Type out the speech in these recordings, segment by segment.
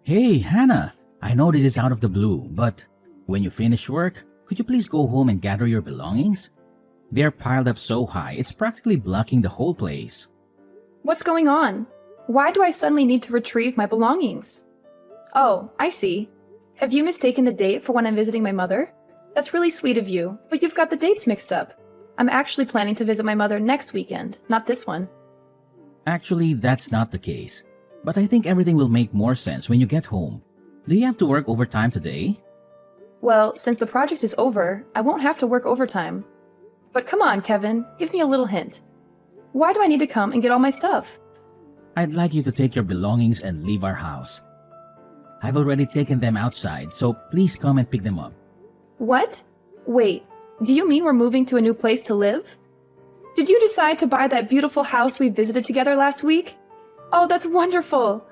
Hey, Hannah, I know this is out of the blue, but when you finish work, could you please go home and gather your belongings? They're piled up so high, it's practically blocking the whole place. What's going on? Why do I suddenly need to retrieve my belongings? Oh, I see. Have you mistaken the date for when I'm visiting my mother? That's really sweet of you, but you've got the dates mixed up. I'm actually planning to visit my mother next weekend, not this one. Actually, that's not the case. But I think everything will make more sense when you get home. Do you have to work overtime today? Well, since the project is over, I won't have to work overtime. But come on, Kevin, give me a little hint. Why do I need to come and get all my stuff? I'd like you to take your belongings and leave our house. I've already taken them outside, so please come and pick them up. What? Wait, do you mean we're moving to a new place to live? Did you decide to buy that beautiful house we visited together last week? Oh, that's wonderful!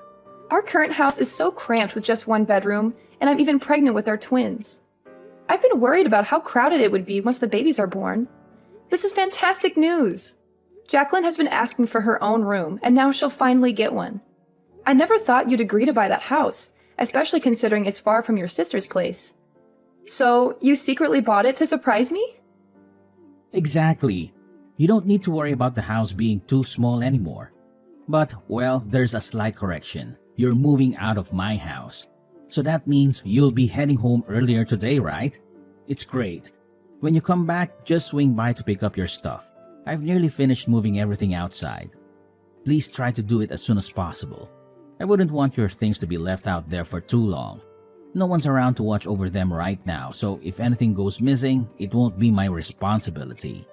Our current house is so cramped with just one bedroom, and I'm even pregnant with our twins. I've been worried about how crowded it would be once the babies are born. This is fantastic news! Jacqueline has been asking for her own room, and now she'll finally get one. I never thought you'd agree to buy that house, especially considering it's far from your sister's place. So, you secretly bought it to surprise me? Exactly. You don't need to worry about the house being too small anymore. But, well, there's a slight correction. You're moving out of my house. So that means you'll be heading home earlier today, right? It's great. When you come back, just swing by to pick up your stuff. I've nearly finished moving everything outside. Please try to do it as soon as possible. I wouldn't want your things to be left out there for too long. No one's around to watch over them right now, so if anything goes missing, it won't be my responsibility.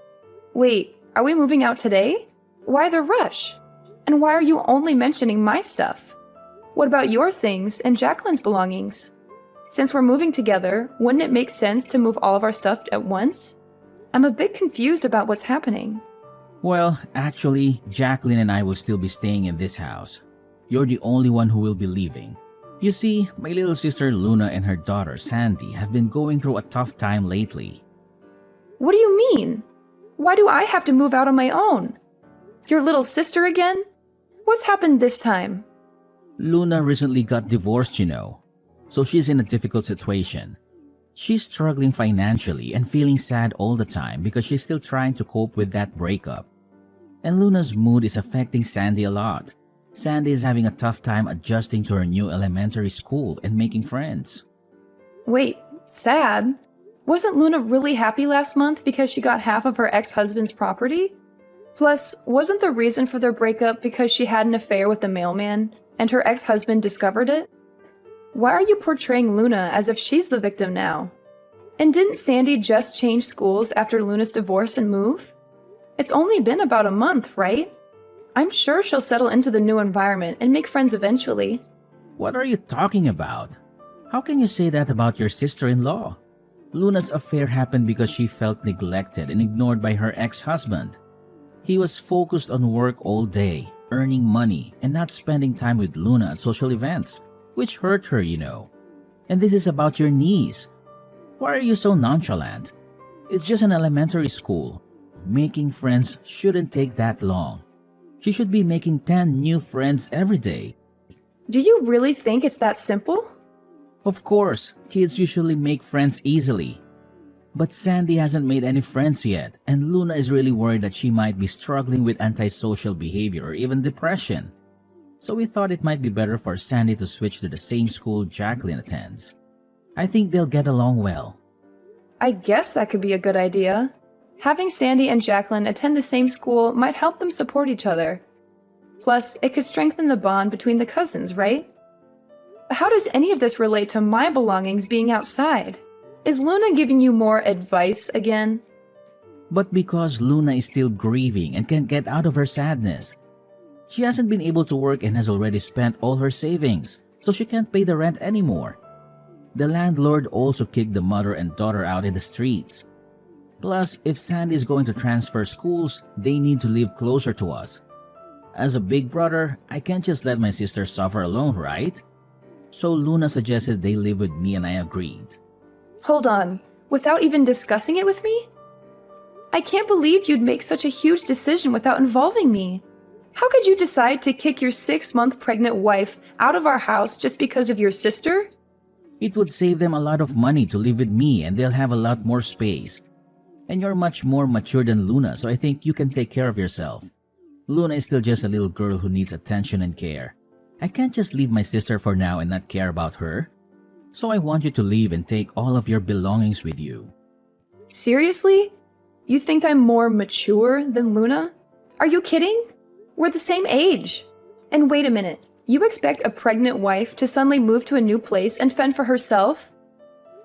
Wait, are we moving out today? Why the rush? And why are you only mentioning my stuff? What about your things and Jacqueline's belongings? Since we're moving together, wouldn't it make sense to move all of our stuff at once? I'm a bit confused about what's happening. Well, actually, Jacqueline and I will still be staying in this house. You're the only one who will be leaving. You see, my little sister Luna and her daughter Sandy have been going through a tough time lately. What do you mean? Why do I have to move out on my own? Your little sister again? What's happened this time? Luna recently got divorced, so she's in a difficult situation. She's struggling financially and feeling sad all the time because she's still trying to cope with that breakup. And Luna's mood is affecting Sandy a lot. Sandy is having a tough time adjusting to her new elementary school and making friends. Wait, sad? Wasn't Luna really happy last month because she got half of her ex-husband's property? Plus, wasn't the reason for their breakup because she had an affair with the mailman and her ex-husband discovered it? Why are you portraying Luna as if she's the victim now? And didn't Sandy just change schools after Luna's divorce and move? It's only been about a month, right? I'm sure she'll settle into the new environment and make friends eventually. What are you talking about? How can you say that about your sister-in-law? Luna's affair happened because she felt neglected and ignored by her ex-husband. He was focused on work all day, earning money, and not spending time with Luna at social events, which hurt her, And this is about your niece. Why are you so nonchalant? It's just an elementary school. Making friends shouldn't take that long. She should be making 10 new friends every day. Do you really think it's that simple? Of course, kids usually make friends easily. But Sandy hasn't made any friends yet, and Luna is really worried that she might be struggling with antisocial behavior or even depression. So we thought it might be better for Sandy to switch to the same school Jacqueline attends. I think they'll get along well. I guess that could be a good idea. Having Sandy and Jacqueline attend the same school might help them support each other. Plus, it could strengthen the bond between the cousins, right? How does any of this relate to my belongings being outside? Is Luna giving you more advice again? But because Luna is still grieving and can't get out of her sadness. She hasn't been able to work and has already spent all her savings, so she can't pay the rent anymore. The landlord also kicked the mother and daughter out in the streets. Plus, if Sandy is going to transfer schools, they need to live closer to us. As a big brother, I can't just let my sister suffer alone, right? So Luna suggested they live with me and I agreed. Hold on, without even discussing it with me? I can't believe you'd make such a huge decision without involving me. How could you decide to kick your 6-month pregnant wife out of our house just because of your sister? It would save them a lot of money to live with me and they'll have a lot more space. And you're much more mature than Luna, so I think you can take care of yourself. Luna is still just a little girl who needs attention and care. I can't just leave my sister for now and not care about her. So I want you to leave and take all of your belongings with you. Seriously? You think I'm more mature than Luna? Are you kidding? We're the same age. And wait a minute, you expect a pregnant wife to suddenly move to a new place and fend for herself?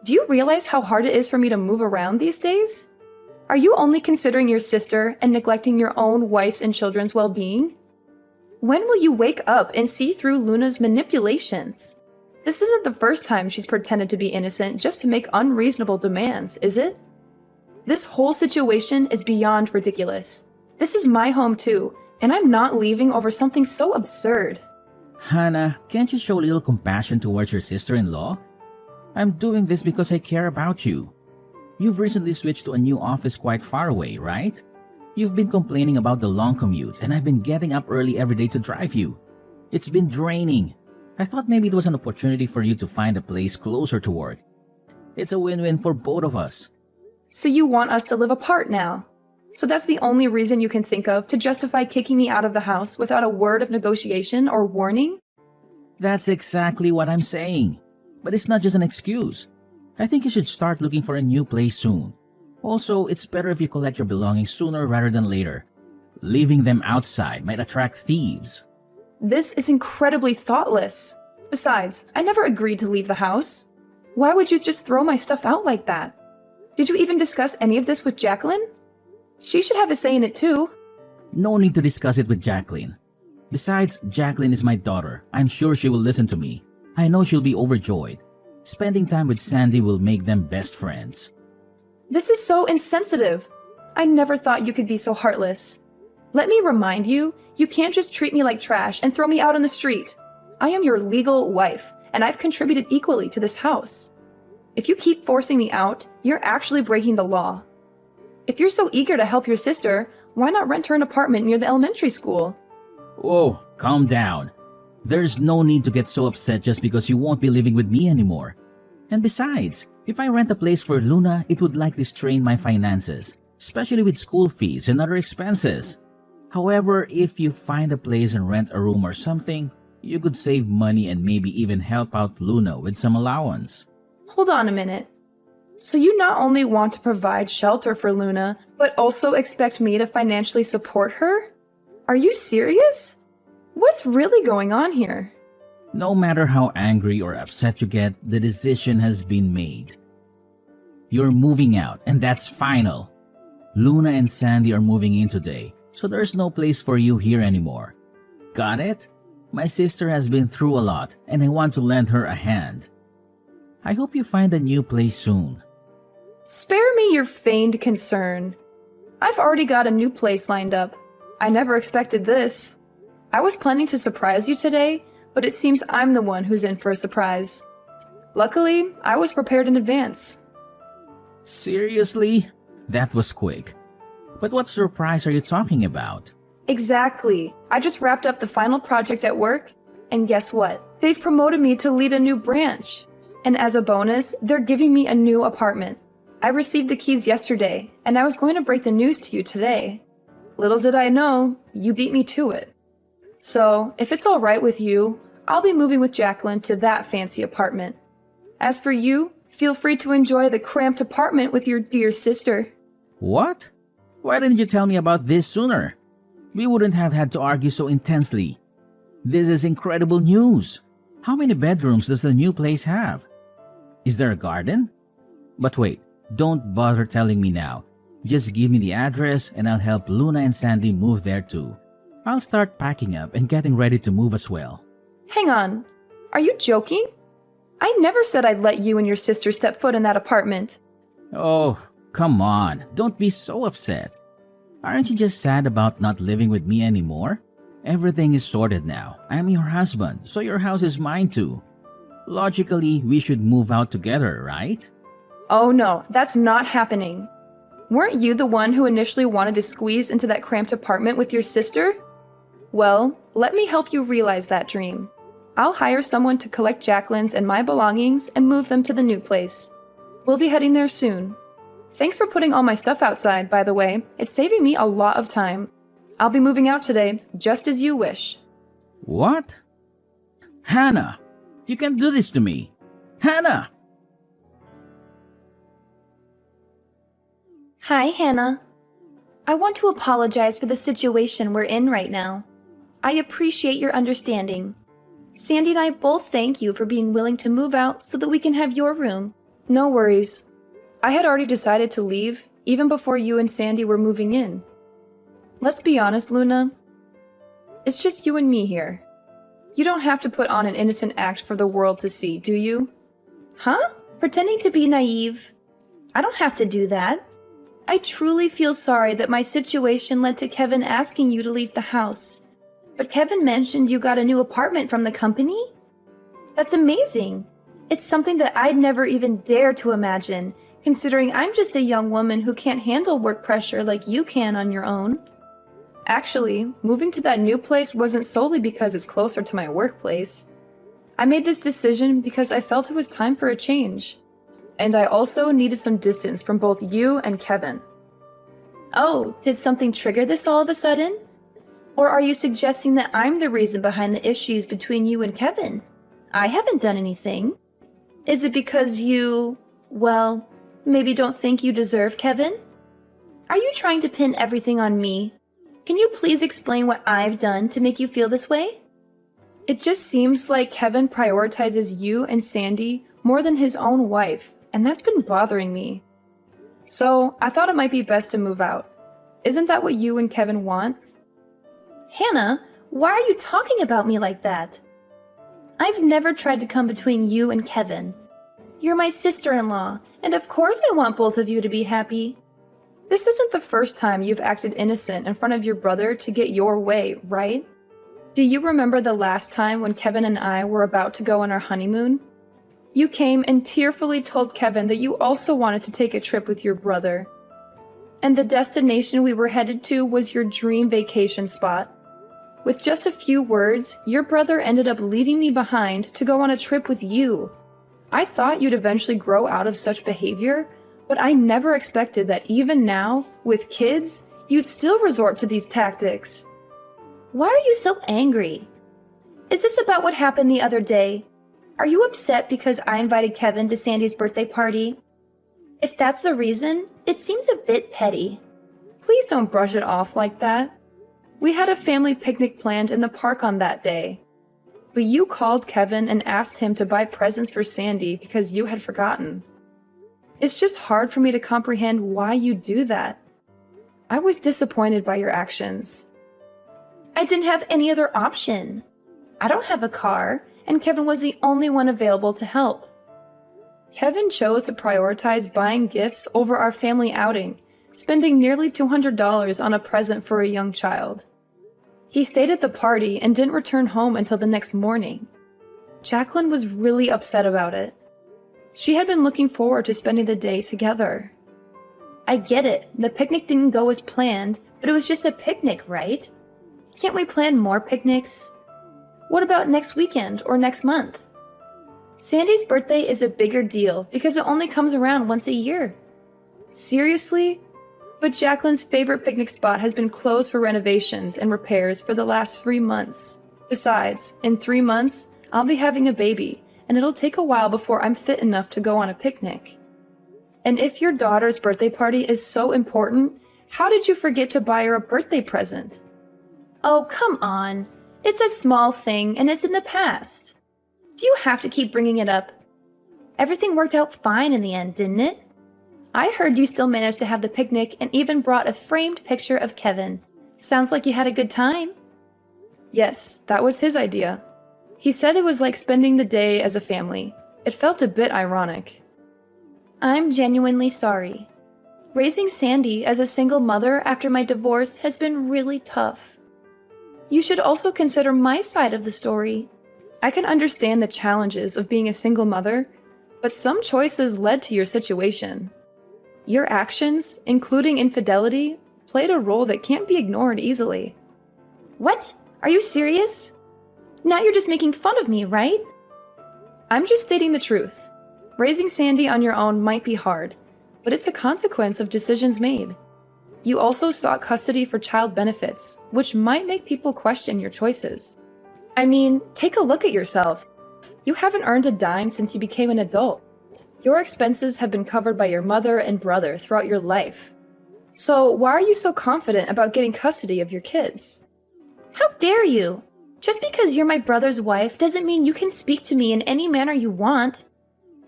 Do you realize how hard it is for me to move around these days? Are you only considering your sister and neglecting your own wife's and children's well-being? When will you wake up and see through Luna's manipulations? This isn't the first time she's pretended to be innocent just to make unreasonable demands, is it? This whole situation is beyond ridiculous. This is my home too, and I'm not leaving over something so absurd. Hannah, can't you show a little compassion towards your sister-in-law? I'm doing this because I care about you. You've recently switched to a new office quite far away, right? You've been complaining about the long commute, and I've been getting up early every day to drive you. It's been draining. I thought maybe it was an opportunity for you to find a place closer to work. It's a win-win for both of us. So you want us to live apart now? So that's the only reason you can think of to justify kicking me out of the house without a word of negotiation or warning? That's exactly what I'm saying. But it's not just an excuse. I think you should start looking for a new place soon. Also, it's better if you collect your belongings sooner rather than later. Leaving them outside might attract thieves. This is incredibly thoughtless. Besides, I never agreed to leave the house. Why would you just throw my stuff out like that? Did you even discuss any of this with Jacqueline? She should have a say in it too. No need to discuss it with Jacqueline. Besides, Jacqueline is my daughter. I'm sure she will listen to me. I know she'll be overjoyed. Spending time with Sandy will make them best friends. This is so insensitive. I never thought you could be so heartless. Let me remind you, you can't just treat me like trash and throw me out on the street. I am your legal wife, and I've contributed equally to this house. If you keep forcing me out, you're actually breaking the law. If you're so eager to help your sister, why not rent her an apartment near the elementary school? Whoa, calm down. There's no need to get so upset just because you won't be living with me anymore. And besides, if I rent a place for Luna, it would likely strain my finances, especially with school fees and other expenses. However, if you find a place and rent a room or something, you could save money and maybe even help out Luna with some allowance. Hold on a minute. So you not only want to provide shelter for Luna, but also expect me to financially support her? Are you serious? What's really going on here? No matter how angry or upset you get, the decision has been made. You're moving out, and that's final. Luna and Sandy are moving in today, so there's no place for you here anymore. Got it? My sister has been through a lot, and I want to lend her a hand. I hope you find a new place soon. Spare me your feigned concern. I've already got a new place lined up. I never expected this. I was planning to surprise you today, but it seems I'm the one who's in for a surprise. Luckily, I was prepared in advance. Seriously? That was quick. But what surprise are you talking about? Exactly. I just wrapped up the final project at work, and guess what? They've promoted me to lead a new branch. And as a bonus, they're giving me a new apartment. I received the keys yesterday, and I was going to break the news to you today. Little did I know, you beat me to it. So, if it's all right with you, I'll be moving with Jacqueline to that fancy apartment. As for you, feel free to enjoy the cramped apartment with your dear sister. What? Why didn't you tell me about this sooner? We wouldn't have had to argue so intensely. This is incredible news. How many bedrooms does the new place have? Is there a garden? But wait, don't bother telling me now. Just give me the address and I'll help Luna and Sandy move there too. I'll start packing up and getting ready to move as well. Hang on. Are you joking? I never said I'd let you and your sister step foot in that apartment. Oh, come on. Don't be so upset. Aren't you just sad about not living with me anymore? Everything is sorted now. I'm your husband, so your house is mine too. Logically, we should move out together, right? Oh no, that's not happening. Weren't you the one who initially wanted to squeeze into that cramped apartment with your sister? Well, let me help you realize that dream. I'll hire someone to collect Jacqueline's and my belongings and move them to the new place. We'll be heading there soon. Thanks for putting all my stuff outside, by the way. It's saving me a lot of time. I'll be moving out today, just as you wish. What? Hannah, you can't do this to me. Hannah! Hi, Hannah. I want to apologize for the situation we're in right now. I appreciate your understanding. Sandy and I both thank you for being willing to move out so that we can have your room. No worries. I had already decided to leave, even before you and Sandy were moving in. Let's be honest, Luna. It's just you and me here. You don't have to put on an innocent act for the world to see, do you? Huh? Pretending to be naive? I don't have to do that. I truly feel sorry that my situation led to Kevin asking you to leave the house. But Kevin mentioned you got a new apartment from the company? That's amazing. It's something that I'd never even dare to imagine, considering I'm just a young woman who can't handle work pressure like you can on your own. Actually, moving to that new place wasn't solely because it's closer to my workplace. I made this decision because I felt it was time for a change. And I also needed some distance from both you and Kevin. Oh, did something trigger this all of a sudden? Or are you suggesting that I'm the reason behind the issues between you and Kevin? I haven't done anything. Is it because you, well, maybe don't think you deserve Kevin? Are you trying to pin everything on me? Can you please explain what I've done to make you feel this way? It just seems like Kevin prioritizes you and Sandy more than his own wife, and that's been bothering me. So I thought it might be best to move out. Isn't that what you and Kevin want? Hannah, why are you talking about me like that? I've never tried to come between you and Kevin. You're my sister-in-law, and of course I want both of you to be happy. This isn't the first time you've acted innocent in front of your brother to get your way, right? Do you remember the last time when Kevin and I were about to go on our honeymoon? You came and tearfully told Kevin that you also wanted to take a trip with your brother. And the destination we were headed to was your dream vacation spot. With just a few words, your brother ended up leaving me behind to go on a trip with you. I thought you'd eventually grow out of such behavior, but I never expected that even now, with kids, you'd still resort to these tactics. Why are you so angry? Is this about what happened the other day? Are you upset because I invited Kevin to Sandy's birthday party? If that's the reason, it seems a bit petty. Please don't brush it off like that. We had a family picnic planned in the park on that day. But you called Kevin and asked him to buy presents for Sandy because you had forgotten. It's just hard for me to comprehend why you do that. I was disappointed by your actions. I didn't have any other option. I don't have a car, and Kevin was the only one available to help. Kevin chose to prioritize buying gifts over our family outing, spending nearly $200 on a present for a young child. He stayed at the party and didn't return home until the next morning. Jacqueline was really upset about it. She had been looking forward to spending the day together. I get it, the picnic didn't go as planned, but it was just a picnic, right? Can't we plan more picnics? What about next weekend or next month? Sandy's birthday is a bigger deal because it only comes around once a year. Seriously? But Jacqueline's favorite picnic spot has been closed for renovations and repairs for the last 3 months. Besides, in 3 months, I'll be having a baby, and it'll take a while before I'm fit enough to go on a picnic. And if your daughter's birthday party is so important, how did you forget to buy her a birthday present? Oh, come on. It's a small thing, and it's in the past. Do you have to keep bringing it up? Everything worked out fine in the end, didn't it? I heard you still managed to have the picnic and even brought a framed picture of Kevin. Sounds like you had a good time. Yes, that was his idea. He said it was like spending the day as a family. It felt a bit ironic. I'm genuinely sorry. Raising Sandy as a single mother after my divorce has been really tough. You should also consider my side of the story. I can understand the challenges of being a single mother, but some choices led to your situation. Your actions, including infidelity, played a role that can't be ignored easily. What? Are you serious? Now you're just making fun of me, right? I'm just stating the truth. Raising Sandy on your own might be hard, but it's a consequence of decisions made. You also sought custody for child benefits, which might make people question your choices. I mean, take a look at yourself. You haven't earned a dime since you became an adult. Your expenses have been covered by your mother and brother throughout your life. So why are you so confident about getting custody of your kids? How dare you? Just because you're my brother's wife doesn't mean you can speak to me in any manner you want.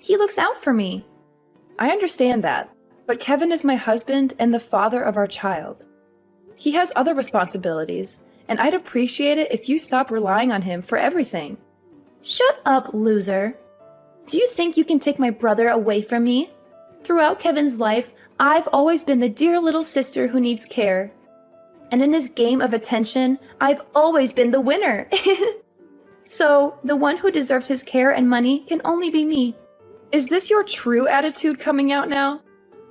He looks out for me. I understand that, but Kevin is my husband and the father of our child. He has other responsibilities, and I'd appreciate it if you stop relying on him for everything. Shut up, loser. Do you think you can take my brother away from me? Throughout Kevin's life, I've always been the dear little sister who needs care. And in this game of attention, I've always been the winner. So, the one who deserves his care and money can only be me. Is this your true attitude coming out now?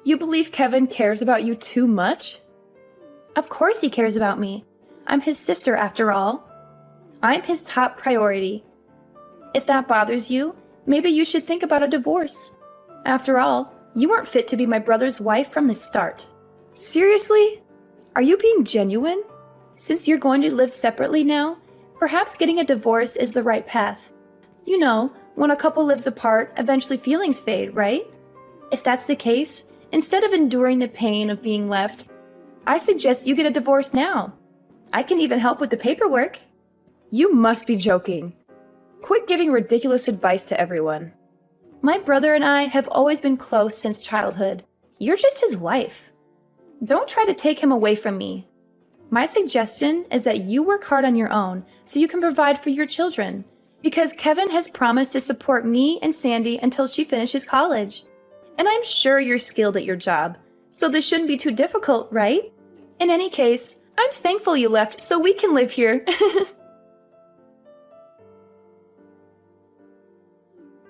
You believe Kevin cares about you too much? Of course he cares about me. I'm his sister after all. I'm his top priority. If that bothers you, maybe you should think about a divorce. After all, you weren't fit to be my brother's wife from the start. Seriously? Are you being genuine? Since you're going to live separately now, perhaps getting a divorce is the right path. You know, when a couple lives apart, eventually feelings fade, right? If that's the case, instead of enduring the pain of being left, I suggest you get a divorce now. I can even help with the paperwork. You must be joking. Quit giving ridiculous advice to everyone. My brother and I have always been close since childhood. You're just his wife. Don't try to take him away from me. My suggestion is that you work hard on your own so you can provide for your children, because Kevin has promised to support me and Sandy until she finishes college. And I'm sure you're skilled at your job, so this shouldn't be too difficult, right? In any case, I'm thankful you left so we can live here.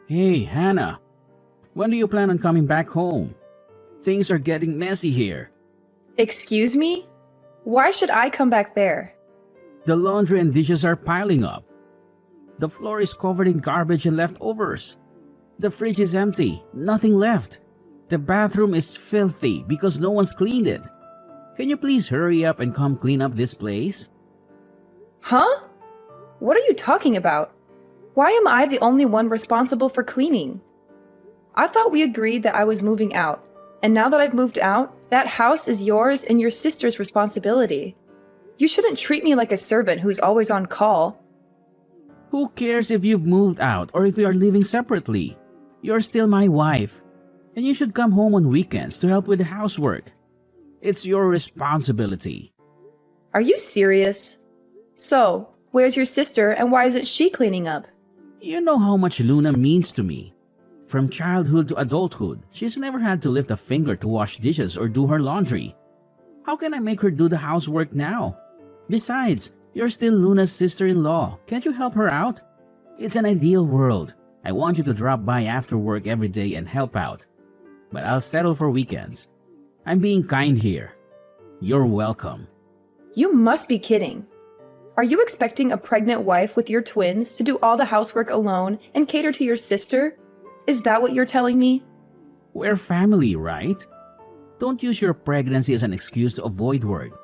Hey, Hannah. When do you plan on coming back home? Things are getting messy here. Excuse me? Why should I come back there? The laundry and dishes are piling up. The floor is covered in garbage and leftovers. The fridge is empty, nothing left. The bathroom is filthy because no one's cleaned it. Can you please hurry up and come clean up this place? Huh? What are you talking about? Why am I the only one responsible for cleaning? I thought we agreed that I was moving out, and now that I've moved out, that house is yours and your sister's responsibility. You shouldn't treat me like a servant who's always on call. Who cares if you've moved out or if we are living separately? You're still my wife, and you should come home on weekends to help with the housework. It's your responsibility. Are you serious? So, where's your sister and why isn't she cleaning up? You know how much Luna means to me. From childhood to adulthood, she's never had to lift a finger to wash dishes or do her laundry. How can I make her do the housework now? Besides, you're still Luna's sister-in-law. Can't you help her out? It's an ideal world. I want you to drop by after work every day and help out. But I'll settle for weekends. I'm being kind here. You're welcome. You must be kidding. Are you expecting a pregnant wife with your twins to do all the housework alone and cater to your sister? Is that what you're telling me? We're family, right? Don't use your pregnancy as an excuse to avoid work.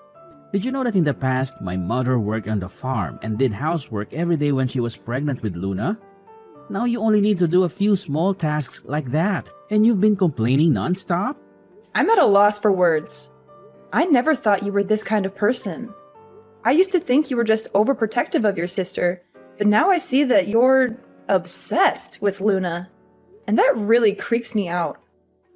Did you know that in the past, my mother worked on the farm and did housework every day when she was pregnant with Luna? Now you only need to do a few small tasks like that, and you've been complaining nonstop? I'm at a loss for words. I never thought you were this kind of person. I used to think you were just overprotective of your sister, but now I see that you're obsessed with Luna. And that really creeps me out.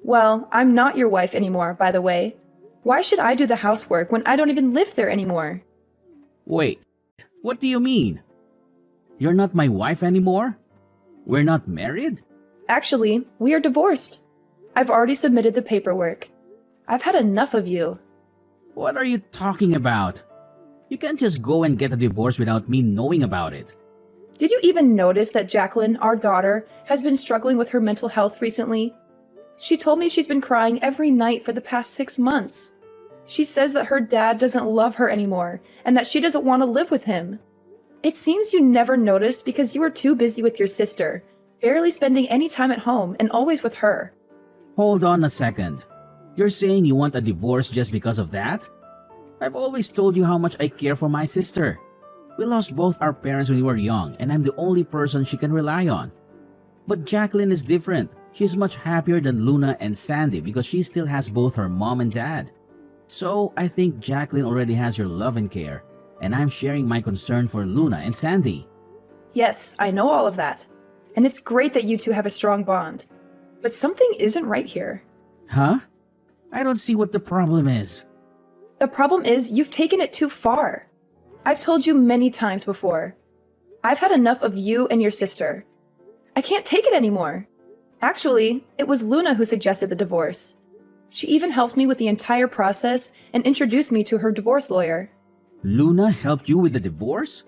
Well, I'm not your wife anymore, by the way. Why should I do the housework when I don't even live there anymore? Wait, what do you mean? You're not my wife anymore? We're not married? Actually, we are divorced. I've already submitted the paperwork. I've had enough of you. What are you talking about? You can't just go and get a divorce without me knowing about it. Did you even notice that Jacqueline, our daughter, has been struggling with her mental health recently? She told me she's been crying every night for the past 6 months. She says that her dad doesn't love her anymore and that she doesn't want to live with him. It seems you never noticed because you were too busy with your sister, barely spending any time at home and always with her. Hold on a second. You're saying you want a divorce just because of that? I've always told you how much I care for my sister. We lost both our parents when we were young, and I'm the only person she can rely on. But Jacqueline is different. She's much happier than Luna and Sandy because she still has both her mom and dad. So I think Jacqueline already has your love and care, and I'm sharing my concern for Luna and Sandy. Yes, I know all of that. And it's great that you two have a strong bond. But something isn't right here. Huh? I don't see what the problem is. The problem is you've taken it too far. I've told you many times before. I've had enough of you and your sister. I can't take it anymore. Actually, it was Luna who suggested the divorce. She even helped me with the entire process and introduced me to her divorce lawyer. Luna helped you with the divorce?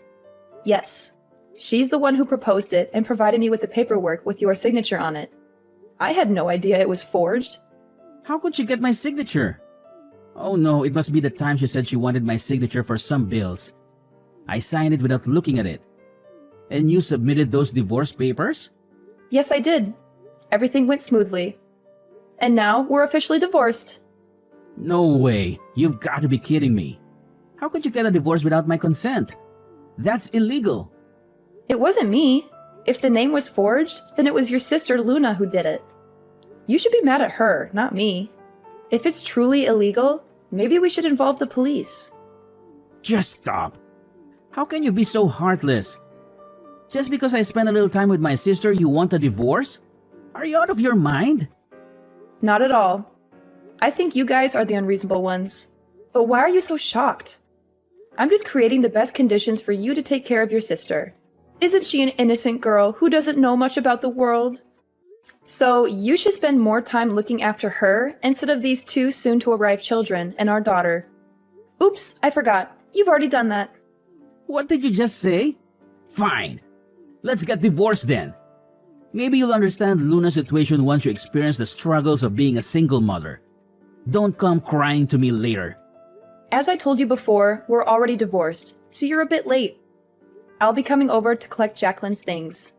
Yes. She's the one who proposed it and provided me with the paperwork with your signature on it. I had no idea it was forged. How could she get my signature? Oh no, it must be the time she said she wanted my signature for some bills. I signed it without looking at it. And you submitted those divorce papers? Yes, I did. Everything went smoothly. And now we're officially divorced. No way. You've got to be kidding me. How could you get a divorce without my consent? That's illegal. It wasn't me. If the name was forged, then it was your sister Luna who did it. You should be mad at her, not me. If it's truly illegal, maybe we should involve the police. Just stop. How can you be so heartless? Just because I spent a little time with my sister, you want a divorce? Are you out of your mind? Not at all. I think you guys are the unreasonable ones. But why are you so shocked? I'm just creating the best conditions for you to take care of your sister. Isn't she an innocent girl who doesn't know much about the world? So you should spend more time looking after her instead of these two soon-to-arrive children and our daughter. Oops, I forgot. You've already done that. What did you just say? Fine. Let's get divorced then. Maybe you'll understand Luna's situation once you experience the struggles of being a single mother. Don't come crying to me later. As I told you before, we're already divorced, so you're a bit late. I'll be coming over to collect Jacqueline's things.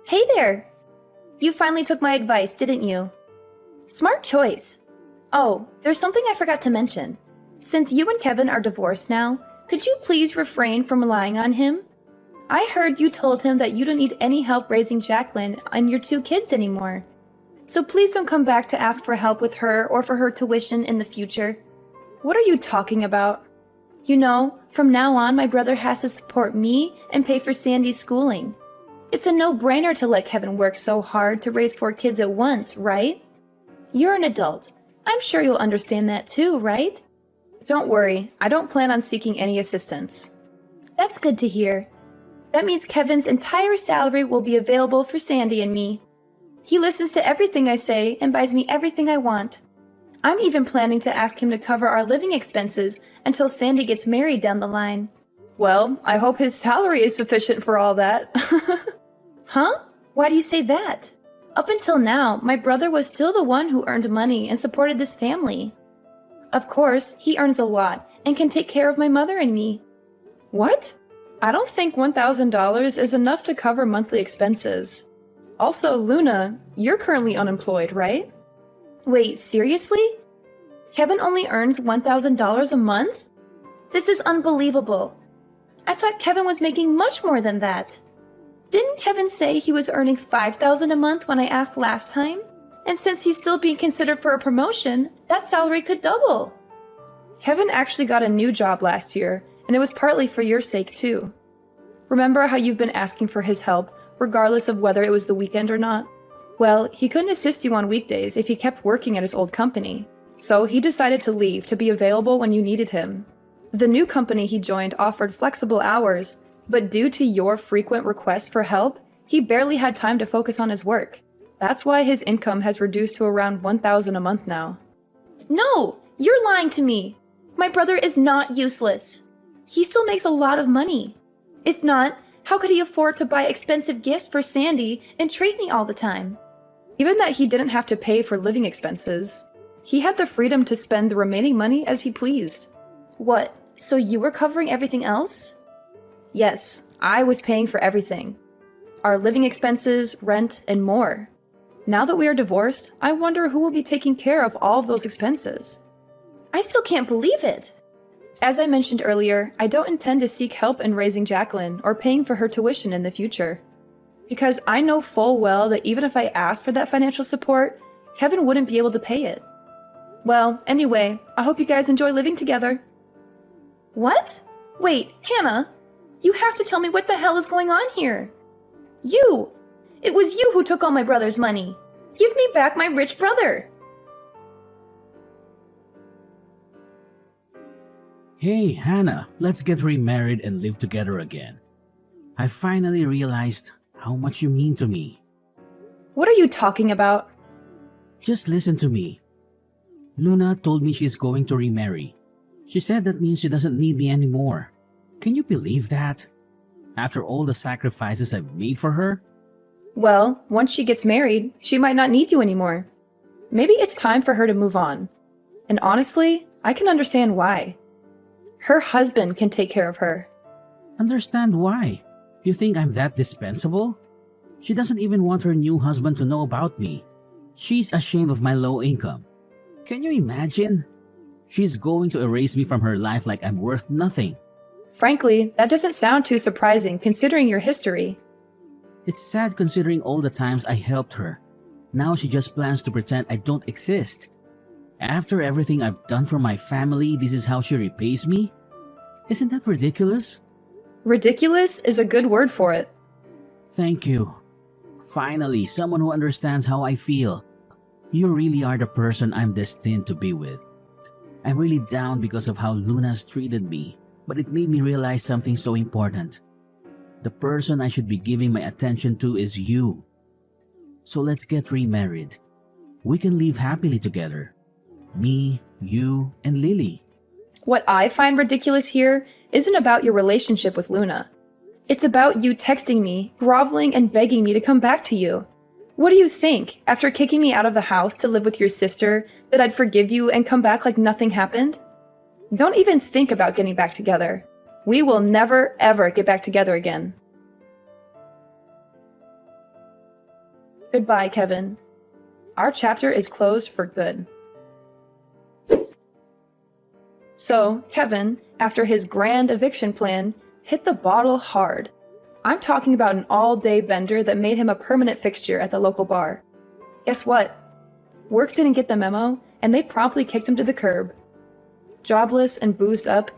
Hey there! You finally took my advice, didn't you? Smart choice. Oh, there's something I forgot to mention. Since you and Kevin are divorced now, could you please refrain from relying on him? I heard you told him that you don't need any help raising Jacqueline and your two kids anymore. So please don't come back to ask for help with her or for her tuition in the future. What are you talking about? You know, from now on my brother has to support me and pay for Sandy's schooling. It's a no-brainer to let Kevin work so hard to raise 4 kids at once, right? You're an adult. I'm sure you'll understand that too, right? Don't worry, I don't plan on seeking any assistance. That's good to hear. That means Kevin's entire salary will be available for Sandy and me. He listens to everything I say and buys me everything I want. I'm even planning to ask him to cover our living expenses until Sandy gets married down the line. Well, I hope his salary is sufficient for all that. Huh? Why do you say that? Up until now, my brother was still the one who earned money and supported this family. Of course, he earns a lot and can take care of my mother and me. What? I don't think $1,000 is enough to cover monthly expenses. Also, Luna, you're currently unemployed, right? Wait, seriously? Kevin only earns $1,000 a month? This is unbelievable. I thought Kevin was making much more than that. Didn't Kevin say he was earning $5,000 a month when I asked last time? And since he's still being considered for a promotion, that salary could double. Kevin actually got a new job last year, and it was partly for your sake too. Remember how you've been asking for his help, regardless of whether it was the weekend or not? Well, he couldn't assist you on weekdays if he kept working at his old company, so he decided to leave to be available when you needed him. The new company he joined offered flexible hours, but due to your frequent requests for help, he barely had time to focus on his work. That's why his income has reduced to around $1,000 a month now. No! You're lying to me! My brother is not useless. He still makes a lot of money. If not, how could he afford to buy expensive gifts for Sandy and treat me all the time? Given that he didn't have to pay for living expenses, he had the freedom to spend the remaining money as he pleased. What? So you were covering everything else? Yes, I was paying for everything. Our living expenses, rent, and more. Now that we are divorced, I wonder who will be taking care of all of those expenses. I still can't believe it! As I mentioned earlier, I don't intend to seek help in raising Jacqueline or paying for her tuition in the future. Because I know full well that even if I asked for that financial support, Kevin wouldn't be able to pay it. Well, anyway, I hope you guys enjoy living together. What? Wait, Hannah, you have to tell me what the hell is going on here. You! It was you who took all my brother's money. Give me back my rich brother. Hey, Hannah, let's get remarried and live together again. I finally realized how much you mean to me. What are you talking about? Just listen to me. Luna told me she's going to remarry. She said that means she doesn't need me anymore. Can you believe that? After all the sacrifices I've made for her? Well, once she gets married, she might not need you anymore. Maybe it's time for her to move on. And honestly, I can understand why. Her husband can take care of her. Understand why? You think I'm that dispensable? She doesn't even want her new husband to know about me. She's ashamed of my low income. Can you imagine? She's going to erase me from her life like I'm worth nothing. Frankly, that doesn't sound too surprising considering your history. It's sad considering all the times I helped her. Now she just plans to pretend I don't exist. After everything I've done for my family, this is how she repays me? Isn't that ridiculous? Ridiculous is a good word for it. Thank you. Finally, someone who understands how I feel. You really are the person I'm destined to be with. I'm really down because of how Luna's treated me, but it made me realize something so important. The person I should be giving my attention to is you. So let's get remarried. We can live happily together. Me, you, and Lily. What I find ridiculous here isn't about your relationship with Luna. It's about you texting me, groveling, and begging me to come back to you. What do you think, after kicking me out of the house to live with your sister, that I'd forgive you and come back like nothing happened? Don't even think about getting back together. We will never, ever get back together again. Goodbye, Kevin. Our chapter is closed for good. So, Kevin, after his grand eviction plan, hit the bottle hard. I'm talking about an all-day bender that made him a permanent fixture at the local bar. Guess what? Work didn't get the memo, and they promptly kicked him to the curb. Jobless and boozed up,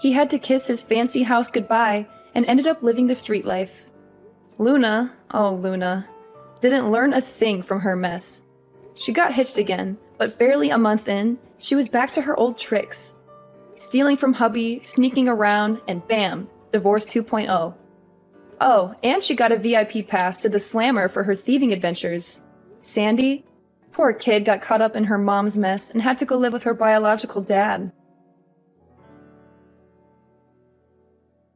he had to kiss his fancy house goodbye and ended up living the street life. Luna, oh Luna, didn't learn a thing from her mess. She got hitched again, but barely a month in, she was back to her old tricks. Stealing from hubby, sneaking around, and bam, divorce 2.0. Oh, and she got a VIP pass to the Slammer for her thieving adventures. Sandy? Poor kid got caught up in her mom's mess and had to go live with her biological dad.